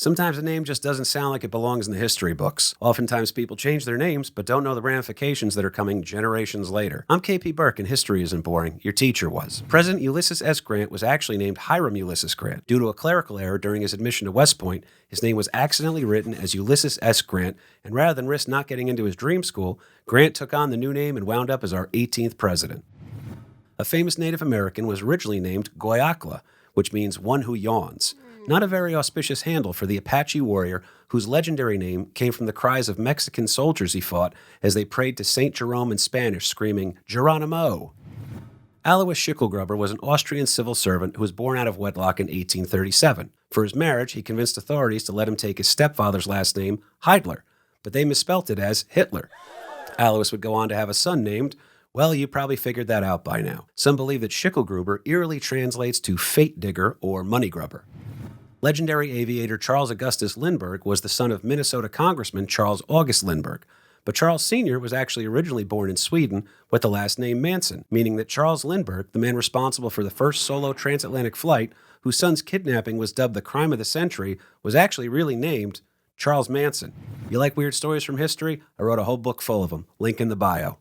Sometimes a name just doesn't sound like it belongs in the history books. Oftentimes people change their names but don't know the ramifications that are coming generations later. I'm KP Burke, and history isn't boring. Your teacher was. President Ulysses S. Grant was actually named Hiram Ulysses Grant. Due to a clerical error during his admission to West Point, his name was accidentally written as Ulysses S. Grant, and rather than risk not getting into his dream school, Grant took on the new name and wound up as our 18th president. A famous Native American was originally named Goyakla, which means one who yawns. Not a very auspicious handle for the Apache warrior whose legendary name came from the cries of Mexican soldiers he fought as they prayed to St. Jerome in Spanish, screaming, Geronimo! Alois Schicklgruber was an Austrian civil servant who was born out of wedlock in 1837. For his marriage, he convinced authorities to let him take his stepfather's last name, Heidler, but they misspelt it as Hitler. Alois would go on to have a son named, well, you probably figured that out by now. Some believe that Schicklgruber eerily translates to fate digger or money grubber. Legendary aviator Charles Augustus Lindbergh was the son of Minnesota Congressman Charles August Lindbergh, but Charles Sr. was actually originally born in Sweden with the last name Manson, meaning that Charles Lindbergh, the man responsible for the first solo transatlantic flight, whose son's kidnapping was dubbed the crime of the century, was actually really named Charles Manson. You like weird stories from history? I wrote a whole book full of them. Link in the bio.